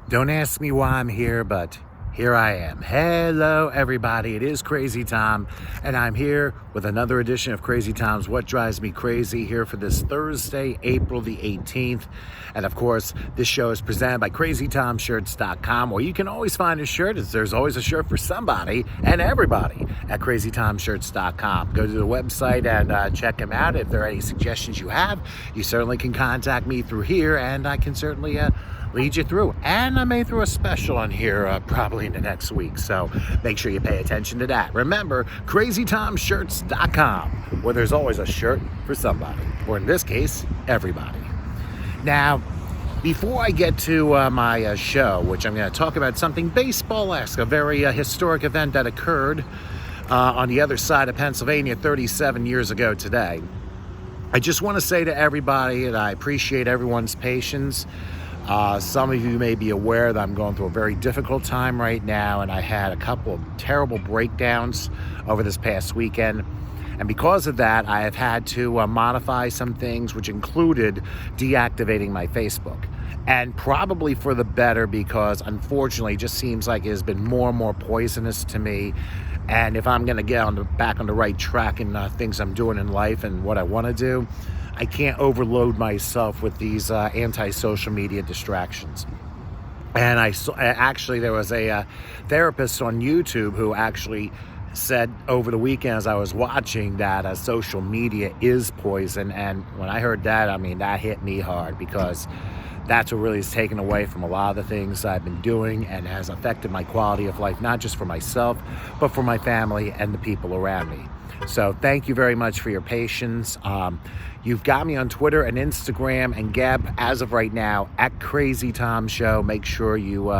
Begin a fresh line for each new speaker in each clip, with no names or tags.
Don't ask me why I'm here, but here I am. Hello, everybody. It is Crazy Tom, and I'm here with another edition of Crazy Tom's What Drives Me Crazy here for this Thursday, April the 18th. And of course, this show is presented by CrazyTomShirts.com, where you can always find a shirt, as there's always a shirt for somebody and everybody at CrazyTomShirts.com. Go to the website and check them out. If there are any suggestions you have, you certainly can contact me through here, and I can certainly lead you through. And I may throw a special on here probably in the next week, so make sure you pay attention to that. Remember, CrazyTomShirts.com, where there's always a shirt for somebody, or in this case, everybody. Now, before I get to my show, which I'm going to talk about something baseball-esque, a very historic event that occurred on the other side of Pennsylvania 37 years ago today, I just want to say to everybody that I appreciate everyone's patience. Some of you may be aware that I'm going through a very difficult time right now, and I had a couple of terrible breakdowns over this past weekend. And because of that, I have had to modify some things, which included deactivating my Facebook. And probably for the better, because unfortunately it just seems like it has been more and more poisonous to me. And if I'm going to get back on the right track in things I'm doing in life and what I want to do, I can't overload myself with these anti-social media distractions. And there was a therapist on YouTube who actually said over the weekend as I was watching that social media is poison. And when I heard that, I mean, that hit me hard, because that's what really has taken away from a lot of the things I've been doing and has affected my quality of life, not just for myself, but for my family and the people around me. So thank you very much for your patience. You've got me on Twitter and Instagram and Gab as of right now at Crazy Tom Show. Make sure you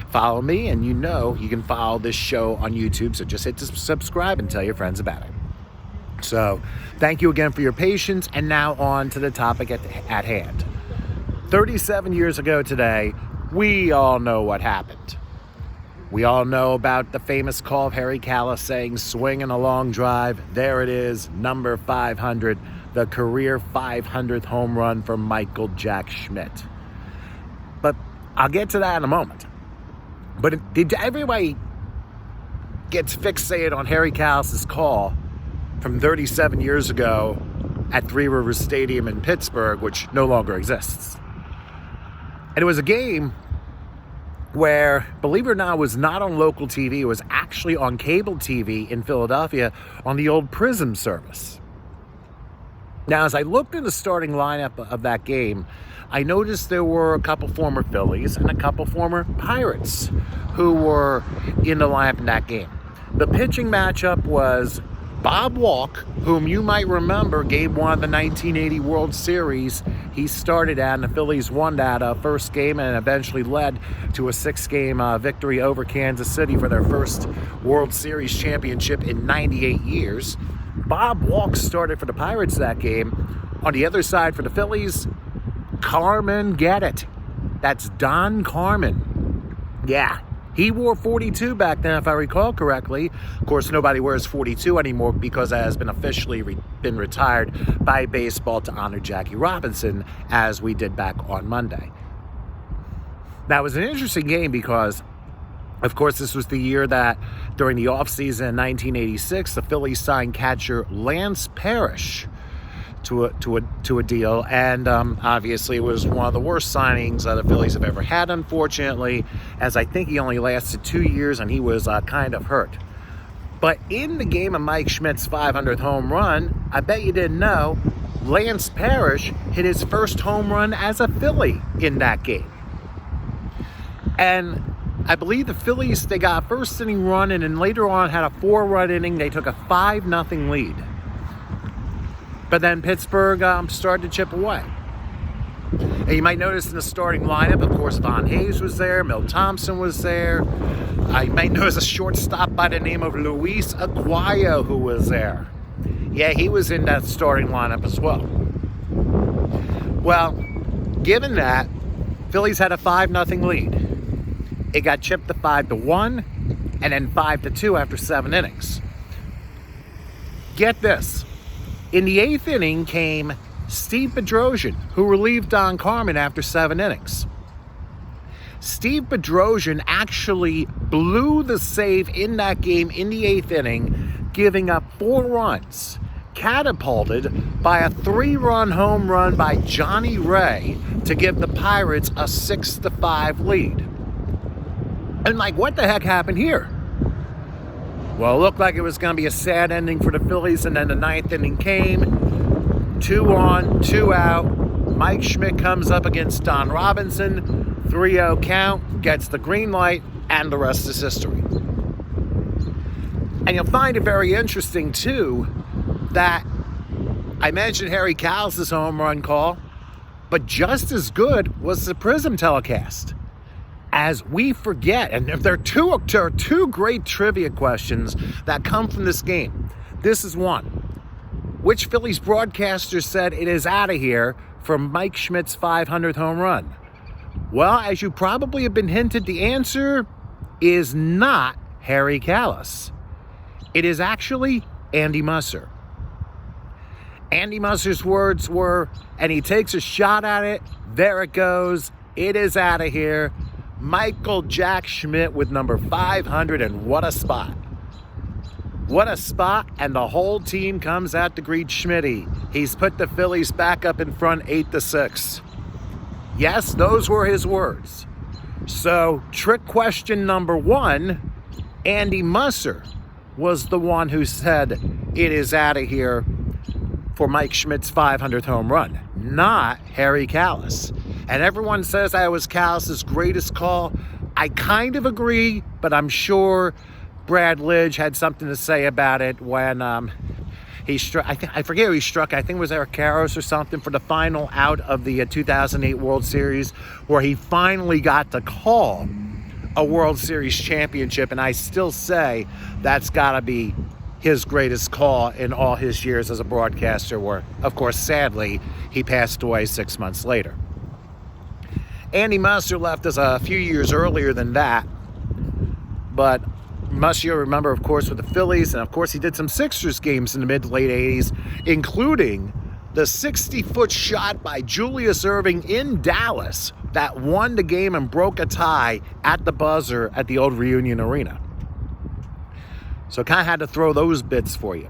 follow me, and you can follow this show on YouTube. So just hit subscribe and tell your friends about it. So thank you again for your patience. And now on to the topic at hand. 37 years ago today, we all know what happened. We all know about the famous call of Harry Kalas saying, "Swinging a long drive." There it is, number 500, the career 500th home run for Michael Jack Schmidt. But I'll get to that in a moment. But did everybody gets fixated on Harry Kalas' call from 37 years ago at Three Rivers Stadium in Pittsburgh, which no longer exists? And it was a game where, believe it or not, was not on local TV. It was actually on cable TV in Philadelphia on the old Prism service. Now, as I looked at the starting lineup of that game, I noticed there were a couple former Phillies and a couple former Pirates who were in the lineup in that game. The pitching matchup was Bob Walk, whom you might remember Game 1 of the 1980 World Series. He started out, and the Phillies won that first game and eventually led to a 6-game victory over Kansas City for their first World Series championship in 98 years. Bob Walk started for the Pirates that game. On the other side for the Phillies, Carmen Get-It. That's Don Carmen. Yeah. He wore 42 back then, if I recall correctly. Of course, nobody wears 42 anymore because it has been officially been retired by baseball to honor Jackie Robinson, as we did back on Monday. Now, it was an interesting game because, of course, this was the year that during the offseason in 1986, the Phillies signed catcher Lance Parrish to a deal, and obviously it was one of the worst signings the Phillies have ever had, unfortunately, as I think he only lasted 2 years and he was kind of hurt. But in the game of Mike Schmidt's 500th home run, I bet you didn't know, Lance Parrish hit his first home run as a Philly in that game. And I believe the Phillies, they got a first inning run, and then later on had a 4-run inning. They took a 5-0 lead. But then Pittsburgh started to chip away. And you might notice in the starting lineup, of course, Von Hayes was there, Milt Thompson was there. You might notice a shortstop by the name of Luis Aguayo who was there. Yeah, he was in that starting lineup as well. Well, given that, Phillies had a 5-0 lead. It got chipped to 5-1, and then 5-2 after 7 innings. Get this. In the 8th inning came Steve Bedrosian, who relieved Don Carmen after 7 innings. Steve Bedrosian actually blew the save in that game in the 8th inning, giving up 4 runs, catapulted by a 3-run home run by Johnny Ray to give the Pirates a 6-5 lead. And like, what the heck happened here? Well, it looked like it was going to be a sad ending for the Phillies, and then the 9th inning came. 2 on, 2 out. Mike Schmidt comes up against Don Robinson. 3-0 count, gets the green light, and the rest is history. And you'll find it very interesting, too, that I mentioned Harry Callis' home run call, but just as good was the Prism telecast. As we forget, and there are two great trivia questions that come from this game. This is one. Which Phillies broadcaster said it is out of here for Mike Schmidt's 500th home run? Well, as you probably have been hinted, the answer is not Harry Callis. It is actually Andy Musser. Andy Musser's words were, and he takes a shot at it, there it goes, it is out of here. Michael Jack Schmidt with number 500, and what a spot. What a spot, and the whole team comes out to greet Schmitty. He's put the Phillies back up in front 8-6. Yes, those were his words. So, trick question number 1, Andy Musser was the one who said it is out of here for Mike Schmidt's 500th home run, not Harry Callis. And everyone says that was Callis' greatest call. I kind of agree, but I'm sure Brad Lidge had something to say about it when he struck. I forget who he struck. I think it was Eric Karros or something for the final out of the 2008 World Series, where he finally got to call a World Series championship. And I still say that's got to be his greatest call in all his years as a broadcaster, where, of course, sadly, he passed away 6 months later. Andy Musser left us a few years earlier than that, but Musser, remember, of course, with the Phillies, and of course he did some Sixers games in the mid to late 80s, including the 60-foot shot by Julius Erving in Dallas that won the game and broke a tie at the buzzer at the old Reunion Arena. So kind of had to throw those bits for you.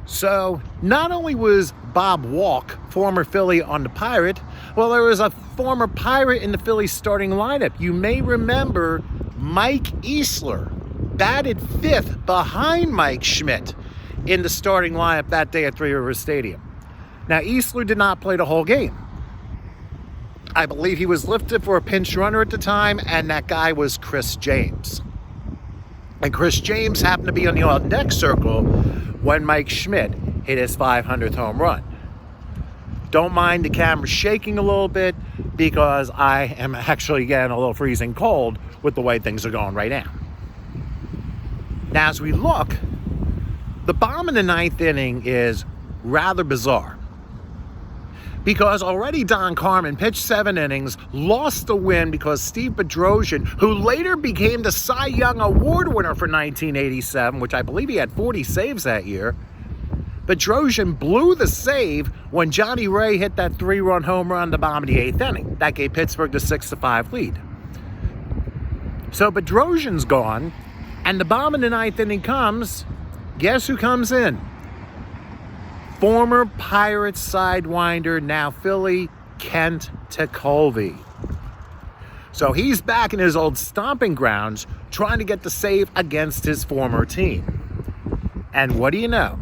So not only was Bob Walk, former Philly, on the Pirate, well, there was a former Pirate in the Phillies starting lineup. You may remember Mike Easler batted 5th behind Mike Schmidt in the starting lineup that day at Three Rivers Stadium. Now, Easler did not play the whole game. I believe he was lifted for a pinch runner at the time, and that guy was Chris James. And Chris James happened to be on the on-deck circle when Mike Schmidt hit his 500th home run. Don't mind the camera shaking a little bit, because I am actually getting a little freezing cold with the way things are going right now. Now, as we look, the bomb in the 9th inning is rather bizarre, because already Don Carmen pitched 7 innings, lost the win because Steve Bedrosian, who later became the Cy Young Award winner for 1987, which I believe he had 40 saves that year, Bedrosian blew the save when Johnny Ray hit that 3-run home run in the bottom of the 8th inning. That gave Pittsburgh the 6-5 lead. So Bedrosian's gone, and the bomb in the 9th inning comes. Guess who comes in? Former Pirates sidewinder, now Philly, Kent Tekulve. So he's back in his old stomping grounds trying to get the save against his former team. And what do you know?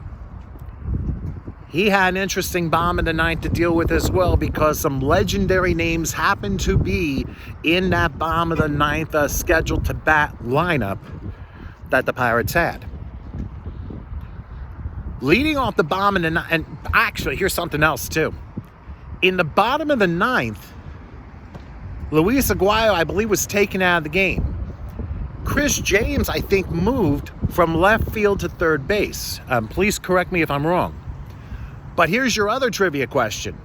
He had an interesting bomb in the 9th to deal with as well, because some legendary names happened to be in that bomb of the 9th scheduled to bat lineup that the Pirates had. Leading off the bomb in the 9th, and actually, here's something else too. In the bottom of the 9th, Luis Aguayo, I believe, was taken out of the game. Chris James, I think, moved from left field to third base. Please correct me if I'm wrong. But here's your other trivia question.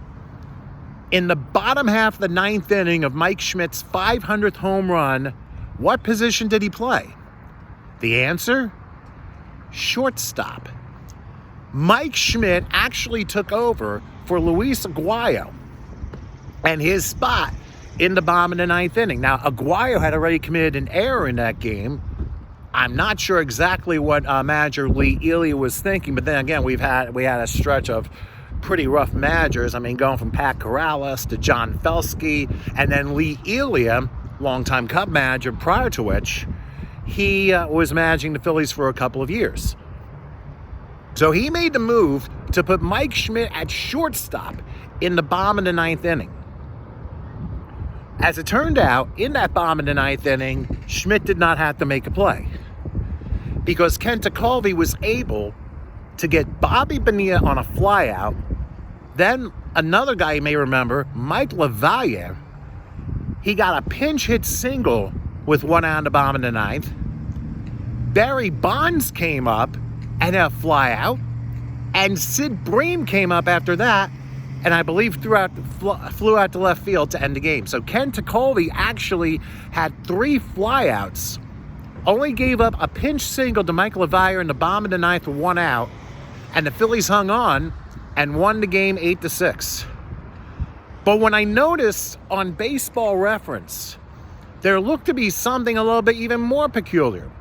In the bottom half of the 9th inning of Mike Schmidt's 500th home run, what position did he play? The answer? Shortstop. Mike Schmidt actually took over for Luis Aguayo, and his spot in the bottom of the ninth inning. Now, Aguayo had already committed an error in that game. I'm not sure exactly what manager Lee Elia was thinking, but then again, we had a stretch of pretty rough managers. I mean, going from Pat Corrales to John Felski, and then Lee Elia, longtime Cub manager, prior to which he was managing the Phillies for a couple of years. So he made the move to put Mike Schmidt at shortstop in the bottom of the ninth inning. As it turned out, in that bottom of the ninth inning, Schmidt did not have to make a play because Kent Tekulve was able to get Bobby Bonilla on a flyout. Then another guy you may remember, Mike LaValle, he got a pinch hit single with one out in the bottom of the ninth. Barry Bonds came up and a flyout, and Sid Bream came up after that, and I believe flew out to left field to end the game. So Ken Tekulve actually had 3 flyouts, only gave up a pinch single to Mike LaValle in the bottom of the ninth with 1 out, and the Phillies hung on and won the game 8-6. But when I noticed on Baseball Reference, there looked to be something a little bit even more peculiar.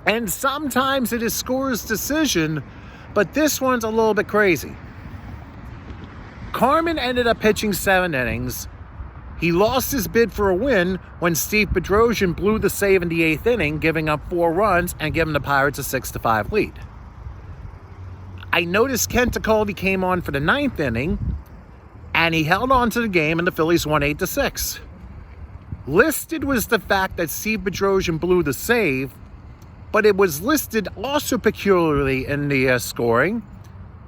And sometimes it is scorer's decision, but this one's a little bit crazy. Carmen ended up pitching 7 innings. He lost his bid for a win when Steve Bedrosian blew the save in the 8th inning, giving up 4 runs and giving the Pirates a 6-5 lead. I noticed Kent Tekulve came on for the 9th inning, and he held on to the game, and the Phillies won 8-6. Listed was the fact that Steve Bedrosian blew the save, but it was listed also peculiarly in the scoring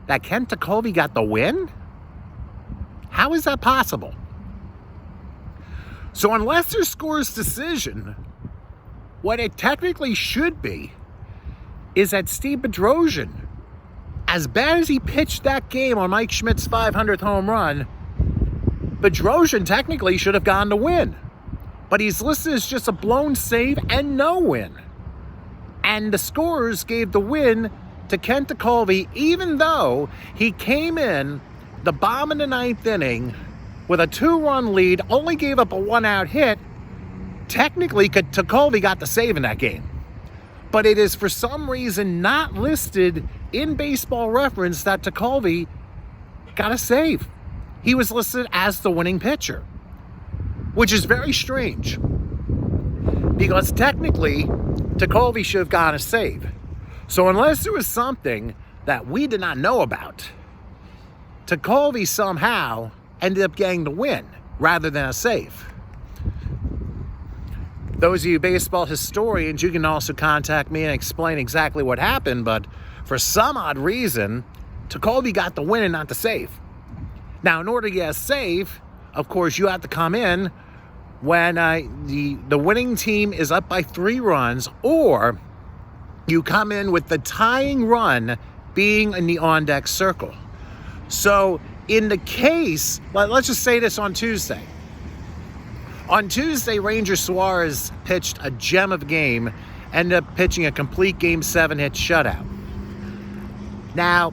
that Kent Tekulve got the win? How is that possible? So unless there's scorer's decision, what it technically should be is that Steve Bedrosian, as bad as he pitched that game on Mike Schmidt's 500th home run, Bedrosian technically should have gotten the win. But he's listed as just a blown save and no win. And the scorers gave the win to Kent Tekulve, even though he came in the bottom of the 9th inning with a 2-run lead, only gave up a 1-out hit. Technically, Tekulve got the save in that game. But it is for some reason not listed in Baseball Reference that Tekulve got a save. He was listed as the winning pitcher, which is very strange because technically Tekulve should have gotten a save. So unless there was something that we did not know about, Tekulve somehow ended up getting the win rather than a save. Those of you baseball historians, you can also contact me and explain exactly what happened, but for some odd reason, Tekulve got the win and not the save. Now, in order to get a save, of course, you have to come in when the winning team is up by 3 runs, or you come in with the tying run being in the on-deck circle. So in the case, let's just say this on Tuesday. On Tuesday, Ranger Suarez pitched a gem of a game, ended up pitching a complete Game 7 hit shutout. Now,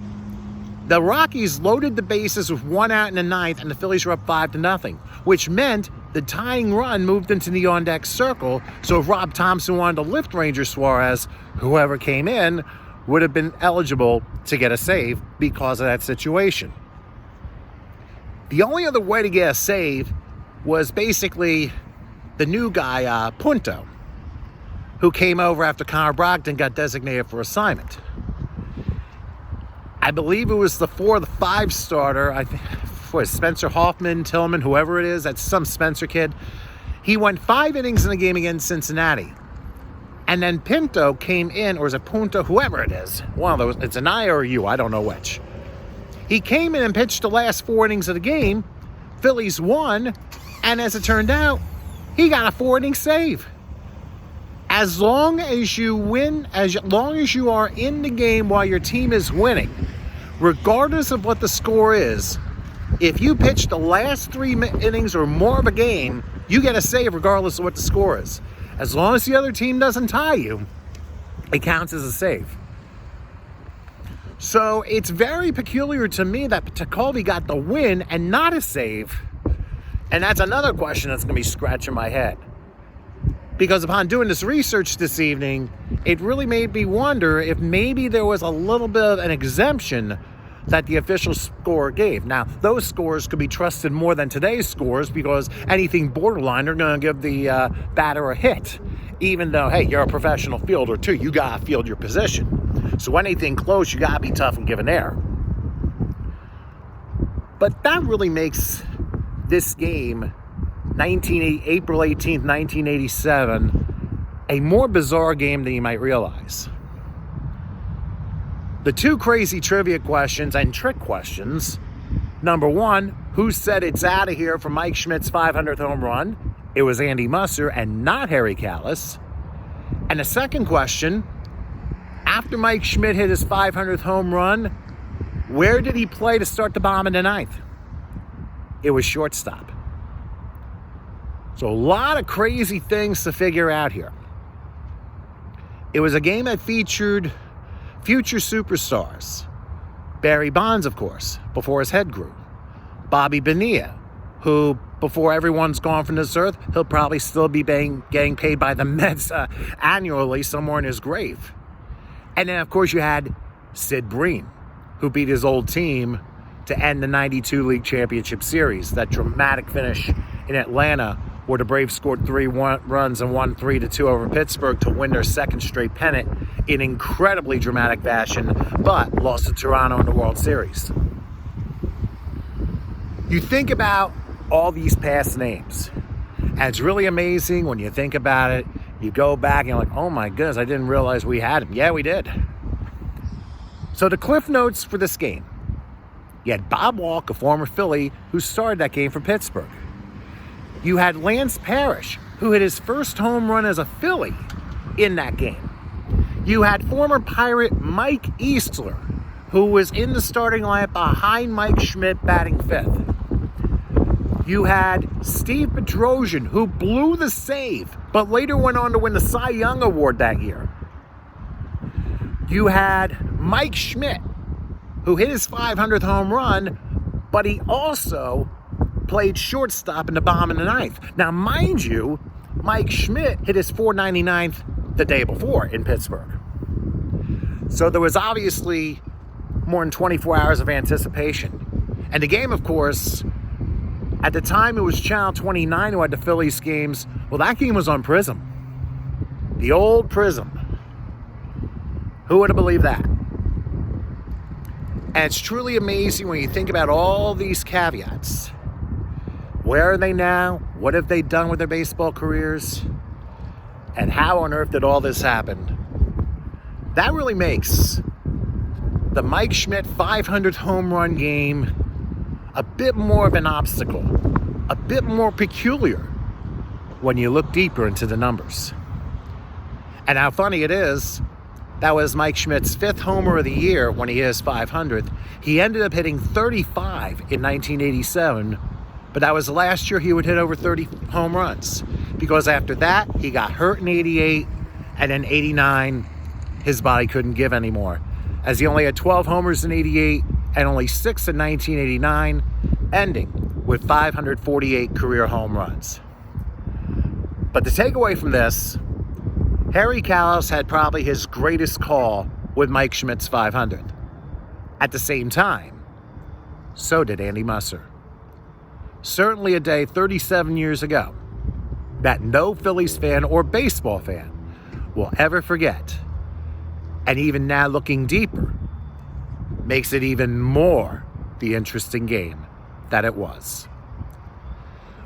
the Rockies loaded the bases with 1 out in the 9th, and the Phillies were up 5-0, which meant the tying run moved into the on-deck circle, so if Rob Thompson wanted to lift Ranger Suarez, whoever came in would have been eligible to get a save because of that situation. The only other way to get a save was basically the new guy, Punto, who came over after Connor Brogdon got designated for assignment. I believe it was the 4 or the 5 starter, I think, for Spencer Hoffman, Tillman, whoever it is, that's some Spencer kid. He went 5 innings in the game against Cincinnati. And then Pinto came in, or is it Punto, whoever it is. One of those, it's an I or a U, I don't know which. He came in and pitched the last 4 innings of the game. Phillies won, and as it turned out, he got a 4-inning save. As long as you win, as long as you are in the game while your team is winning, regardless of what the score is, if you pitch the last 3 innings or more of a game, you get a save regardless of what the score is. As long as the other team doesn't tie you, it counts as a save. So it's very peculiar to me that Tekulve got the win and not a save. And that's another question that's going to be scratching my head. Because upon doing this research this evening, it really made me wonder if maybe there was a little bit of an exemption that the official score gave. Now, those scores could be trusted more than today's scores because anything borderline, they're going to give the batter a hit. Even though, hey, you're a professional fielder too. You got to field your position. So anything close, you got to be tough and give an air. But that really makes this game, April 18th, 1987, a more bizarre game than you might realize. The two crazy trivia questions and trick questions. Number one, who said it's out of here for Mike Schmidt's 500th home run? It was Andy Musser and not Harry Kalas. And the second question, after Mike Schmidt hit his 500th home run, where did he play to start the bottom of the ninth? It was shortstop. So a lot of crazy things to figure out here. It was a game that featured future superstars. Barry Bonds, of course, before his head grew. Bobby Bonilla, who, before everyone's gone from this earth, he'll probably still be getting paid by the Mets annually somewhere in his grave. And then, of course, you had Sid Breen, who beat his old team to end the 92 League Championship Series. That dramatic finish in Atlanta where the Braves scored 3 runs and won 3-2 over Pittsburgh to win their second straight pennant in incredibly dramatic fashion, but lost to Toronto in the World Series. You think about all these past names, and it's really amazing when you think about it. You go back and you're like, oh my goodness, I didn't realize we had him. Yeah, we did. So the cliff notes for this game. You had Bob Walk, a former Philly, who started that game for Pittsburgh. You had Lance Parrish, who hit his first home run as a Philly in that game. You had former Pirate Mike Eastler, who was in the starting lineup behind Mike Schmidt batting fifth. You had Steve Bedrosian, who blew the save, but later went on to win the Cy Young Award that year. You had Mike Schmidt, who hit his 500th home run, but he also played shortstop in the bottom of the ninth. Now, mind you, Mike Schmidt hit his 499th the day before in Pittsburgh. So there was obviously more than 24 hours of anticipation. And the game, of course, at the time it was Channel 29 who had the Phillies games. Well, that game was on Prism. The old Prism. Who would have believed that? And it's truly amazing when you think about all these caveats. Where are they now? What have they done with their baseball careers? And how on earth did all this happen? That really makes the Mike Schmidt 500th home run game a bit more of an obstacle, a bit more peculiar when you look deeper into the numbers. And how funny it is, that was Mike Schmidt's 5th homer of the year when he hit his 500th. He ended up hitting 35 in 1987, but that was the last year he would hit over 30 home runs. Because after that, he got hurt in 88, and in 89, his body couldn't give anymore. As he only had 12 homers in 88 and only 6 in 1989, ending with 548 career home runs. But the takeaway from this, Harry Kalas had probably his greatest call with Mike Schmidt's 500th. At the same time, so did Andy Musser. Certainly a day 37 years ago that no Phillies fan or baseball fan will ever forget. And even now looking deeper, makes it even more the interesting game that it was.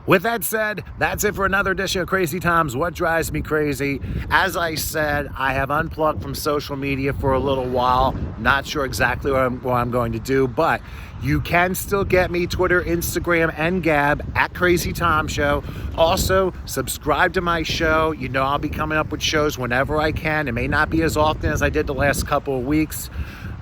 With that said, that's it for another edition of Crazy Times, What Drives Me Crazy. As I said, I have unplugged from social media for a little while. Not sure exactly what I'm going to do, but you can still get me Twitter, Instagram, and Gab at Crazy Tom Show. Also, subscribe to my show. You know I'll be coming up with shows whenever I can. It may not be as often as I did the last couple of weeks.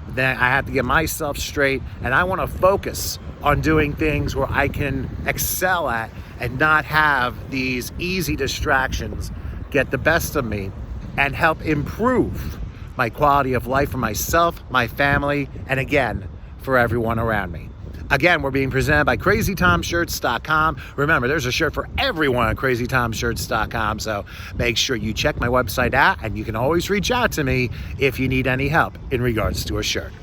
Then I have to get myself straight, and I want to focus on doing things where I can excel at and not have these easy distractions get the best of me and help improve my quality of life for myself, my family, and again, for everyone around me. Again, we're being presented by CrazyTomShirts.com. Remember, there's a shirt for everyone at CrazyTomShirts.com, so make sure you check my website out, and you can always reach out to me if you need any help in regards to a shirt.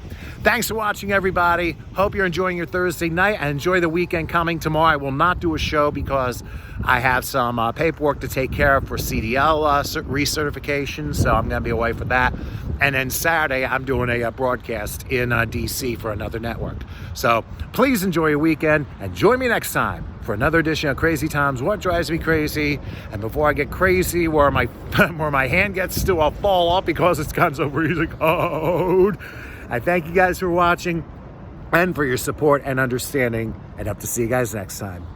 Thanks for watching, everybody. Hope you're enjoying your Thursday night and enjoy the weekend coming. Tomorrow I will not do a show because I have some paperwork to take care of for CDL recertification, so I'm going to be away for that. And then Saturday I'm doing a broadcast in DC for another network. So please enjoy your weekend and join me next time for another edition of Crazy Tom's What Drives Me Crazy. And before I get crazy, where my hand gets to, I'll fall off because it's gone so freezing cold. I thank you guys for watching and for your support and understanding, and hope to see you guys next time.